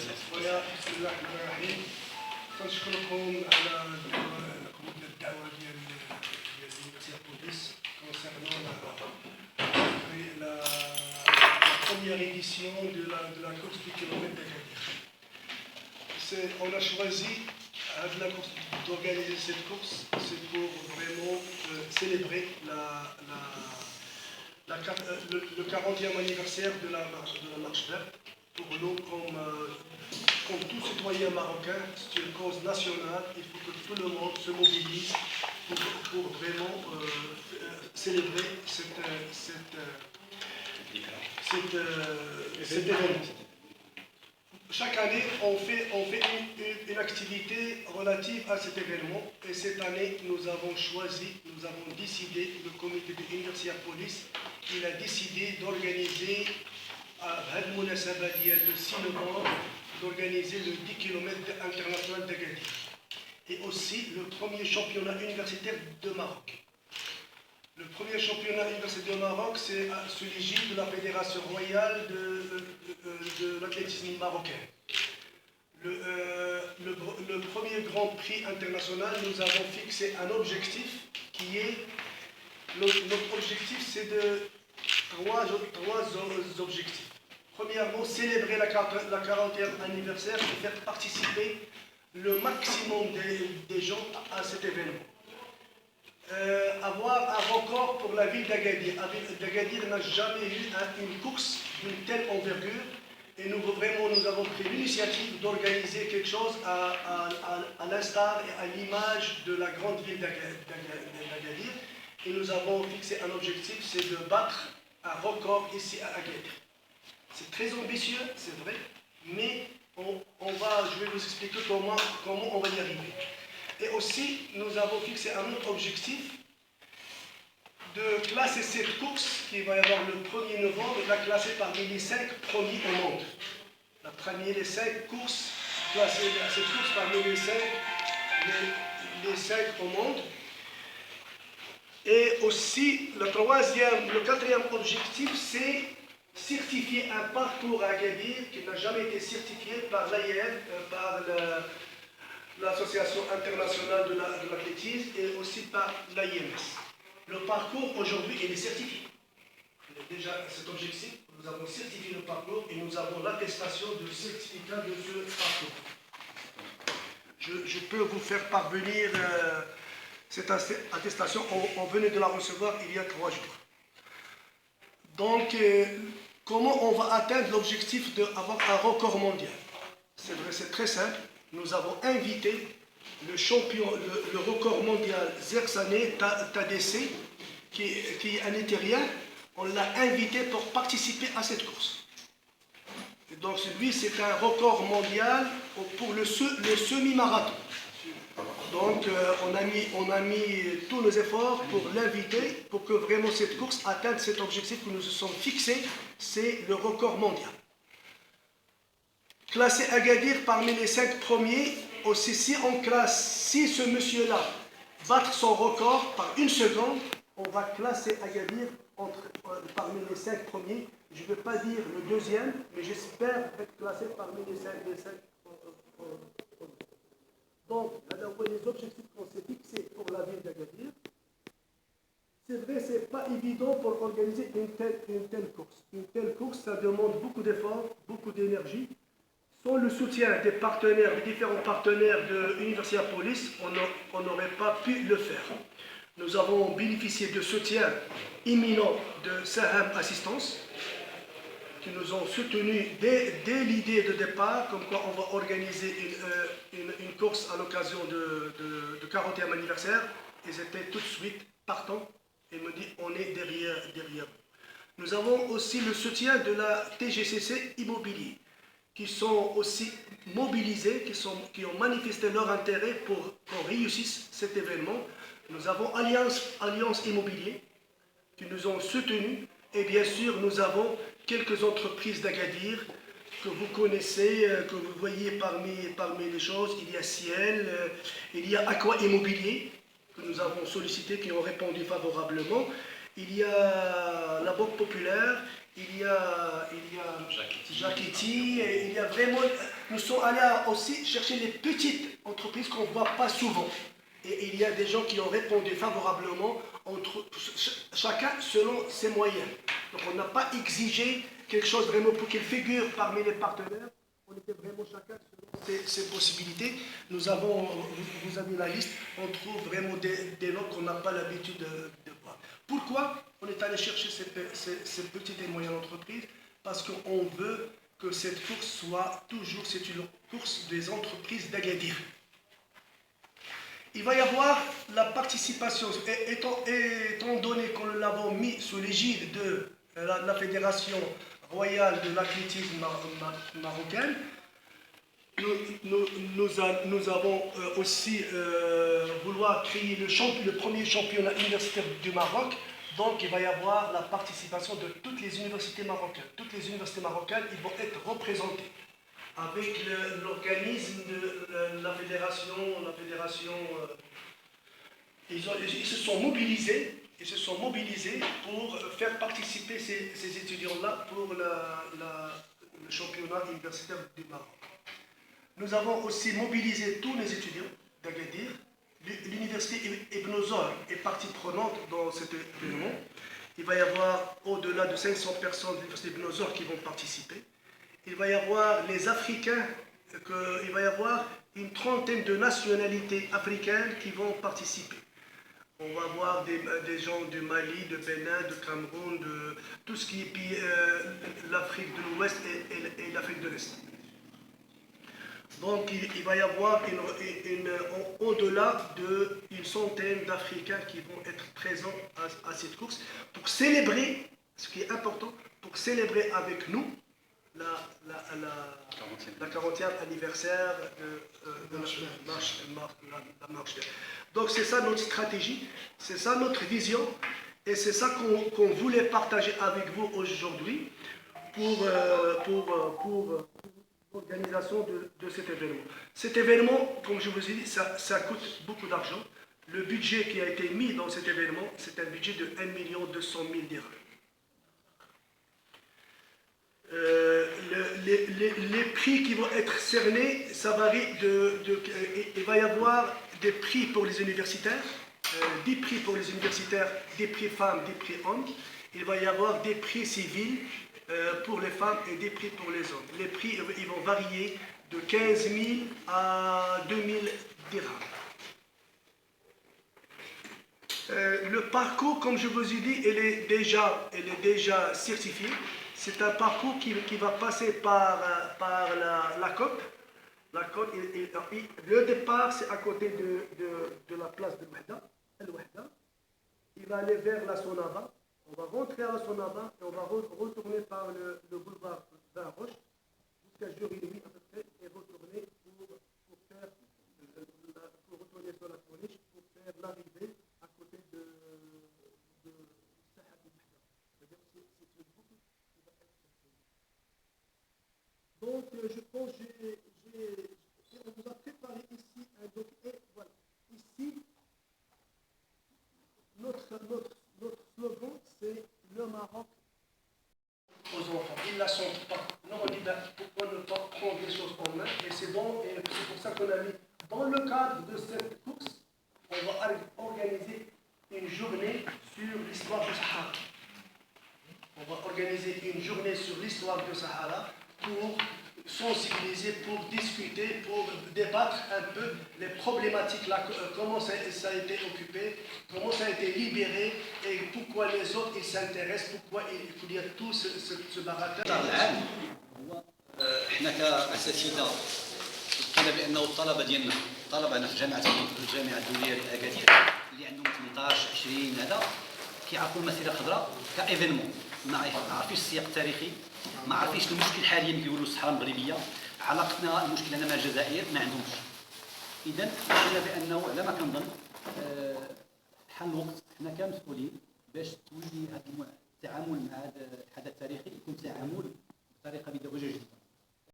ويا بسم الله الرحمن الرحيم كنشكركم على قبول الدعوه ديال اليونيفرسيتي بوليس concernant la première édition de la course du kilomètre d'Agadir. On a choisi d'organiser cette course, c'est pour vraiment célébrer le 40e anniversaire de la marche verte. Pour nous, comme tout citoyen marocain, c'est une cause nationale. Il faut que tout le monde se mobilise pour vraiment célébrer cet événement. Chaque année, on fait une activité relative à cet événement. Et cette année, nous avons décidé, le comité de l'Université Police, il a décidé d'organiser le 6 novembre, d'organiser le 10 km international d'Agadir. Et aussi le premier championnat universitaire de Maroc. Le premier championnat universitaire de Maroc, c'est sous l'égide de la Fédération royale de l'athlétisme marocain. Le premier grand prix international, nous avons fixé un objectif qui est... Notre objectif, c'est de trois objectifs. Premièrement, célébrer la 40e anniversaire et faire participer le maximum des gens à cet événement. Avoir un record pour la ville d'Agadir. Agadir n'a jamais eu une course d'une telle envergure et nous avons pris l'initiative d'organiser quelque chose à l'instar et à l'image de la grande ville d'Agadir. Et nous avons fixé un objectif, c'est de battre un record ici à Agadir. C'est très ambitieux, c'est vrai, mais je vais vous expliquer comment on va y arriver. Et aussi, nous avons fixé un autre objectif de classer cette course qui va y avoir le 1er novembre, la classer parmi les 5 premiers au monde. Les 5 courses, classer cette course parmi les 5 au monde. Et aussi, le 4e objectif, c'est certifier un parcours à Agadir qui n'a jamais été certifié par l'AIF, par l'Association internationale de l'athlétisme et aussi par l'AIMS. Le parcours aujourd'hui, il est certifié. Il est déjà cet objectif, nous avons certifié le parcours et nous avons l'attestation de certificat de ce parcours. Je peux vous faire parvenir cette attestation, on venait de la recevoir il y a 3 jours. Donc, comment on va atteindre l'objectif d'avoir un record mondial? C'est vrai, c'est très simple. Nous avons invité le record mondial Zersane Tadesse, qui est un Éthérien. On l'a invité pour participer à cette course. Et donc, lui, c'est un record mondial pour le semi-marathon. Donc, on a mis tous nos efforts pour l'inviter, pour que vraiment cette course atteigne cet objectif que nous nous sommes fixés, c'est le record mondial. Classer Agadir parmi les 5 premiers, aussi si ce monsieur-là bat son record par 1 seconde, on va classer Agadir parmi les 5 premiers. Je ne veux pas dire le 2e, mais j'espère être classé parmi les 5 Donc, les objectifs qu'on s'est fixés pour la ville d'Agadir, c'est vrai, ce n'est pas évident pour organiser une telle course. Une telle course, ça demande beaucoup d'efforts, beaucoup d'énergie. Sans le soutien des différents partenaires de l'Université Police, on n'aurait pas pu le faire. Nous avons bénéficié de soutien imminent de Saham Assistance, qui nous ont soutenus dès l'idée de départ, comme quoi on va organiser une course à l'occasion du 40e anniversaire. Ils étaient tout de suite partants et me disent on est derrière. Nous avons aussi le soutien de la TGCC Immobilier, qui sont aussi mobilisés, qui ont manifesté leur intérêt pour qu'on réussisse cet événement. Nous avons Alliance Immobilier, qui nous ont soutenus. Et bien sûr, nous avons quelques entreprises d'Agadir que vous connaissez, que vous voyez parmi les choses. Il y a Ciel, il y a Aqua Immobilier, que nous avons sollicité, qui ont répondu favorablement. Il y a la Banque Populaire, il y a Jacquetti, il y a vraiment nous sommes allés aussi chercher les petites entreprises qu'on ne voit pas souvent. Et il y a des gens qui ont répondu favorablement, chacun selon ses moyens. Donc on n'a pas exigé quelque chose vraiment pour qu'il figure parmi les partenaires. On était vraiment chacun selon ses possibilités. Vous avez la liste, on trouve vraiment des noms qu'on n'a pas l'habitude de voir. Pourquoi on est allé chercher ces petites et moyennes entreprises? Parce qu'on veut que cette course soit toujours, c'est une course des entreprises d'Agadir. Il va y avoir la participation, étant donné qu'on l'avons mis sous l'égide de la Fédération royale de l'athlétisme marocaine, nous avons aussi vouloir créer le premier championnat universitaire du Maroc. Donc il va y avoir la participation de toutes les universités marocaines. Toutes les universités marocaines, ils vont être représentées avec l'organisme de la fédération. Ils se sont mobilisés pour faire participer ces étudiants-là pour le championnat universitaire du Maroc. Nous avons aussi mobilisé tous les étudiants d'Agadir. L'université Ibn Zor est partie prenante dans cet événement. Il va y avoir au-delà de 500 personnes de l'université Ibn Zor qui vont participer. Il va y avoir les Africains, il va y avoir une trentaine de nationalités africaines qui vont participer. On va avoir des gens du Mali, de Bénin, de Cameroun, de tout ce qui est l'Afrique de l'Ouest et l'Afrique de l'Est. Donc il va y avoir au-delà d'une centaine d'Africains qui vont être présents à cette course pour célébrer, ce qui est important, pour célébrer avec nous la 40e anniversaire de la marche verte. Donc c'est ça notre stratégie, c'est ça notre vision, et c'est ça qu'on voulait partager avec vous aujourd'hui pour l'organisation de cet événement. Cet événement, comme je vous ai dit, ça coûte beaucoup d'argent. Le budget qui a été mis dans cet événement, c'est un budget de 1 200 000 dirhams. Les prix qui vont être cernés, ça varie il va y avoir des prix pour les universitaires, 10 prix pour les universitaires, des prix femmes, des prix hommes. Il va y avoir des prix civils pour les femmes et des prix pour les hommes. Les prix ils vont varier de 15 000 à 2 000 dirhams. Le parcours, comme je vous ai dit, il est déjà certifié. C'est un parcours qui va passer par la côte. Le départ, c'est à côté de la place de Al-Wahda. Il va aller vers la Sonaba. On va rentrer à la Sonaba et on va retourner par le boulevard Vin Roche jusqu'à Jury-Louis à peu près et retourner pour retourner sur la corniche pour faire l'arrivée à côté de Sahat al-Mahda. C'est-à-dire que c'est une boucle qui va être faite. Donc je pense on vous a préparé ici un document. Voilà. Ici, notre slogan, c'est le Maroc aux enfants. Ils ne la sentent pas. Non, on dit pourquoi ne pas prendre les choses en main. Et c'est bon, et c'est pour ça qu'on a mis dans le cadre de cette course, on va organiser une journée sur l'histoire du Sahara. On va organiser une journée sur l'histoire du Sahara pour sensibiliser, pour discuter, pour débattre un peu les problématiques là, comment ça a été occupé, comment ça a été libéré et pourquoi les autres ils s'intéressent, pourquoi il y a tout ce baratin. احنا كاساتذه قلنا بانه الطلبه ديالنا طلبه في الجامعه الدوليه لاكادير اللي عندهم 18 20 هذا كيعرفوا المسيره الخضراء كايفينمون ما عارفينش السياق التاريخي ما عارفينش المشكل حاليا كيقولوا الصحراء المغربيه علاقتنا المشكل هنا مع الجزائر ما عندهمش اذا قلنا بانه على ما كنظن حان الوقت حنا كمسؤولين باش تولي هذا التعامل مع هذا الحدث التاريخي يكون تعامل بطريقه بديجه جديده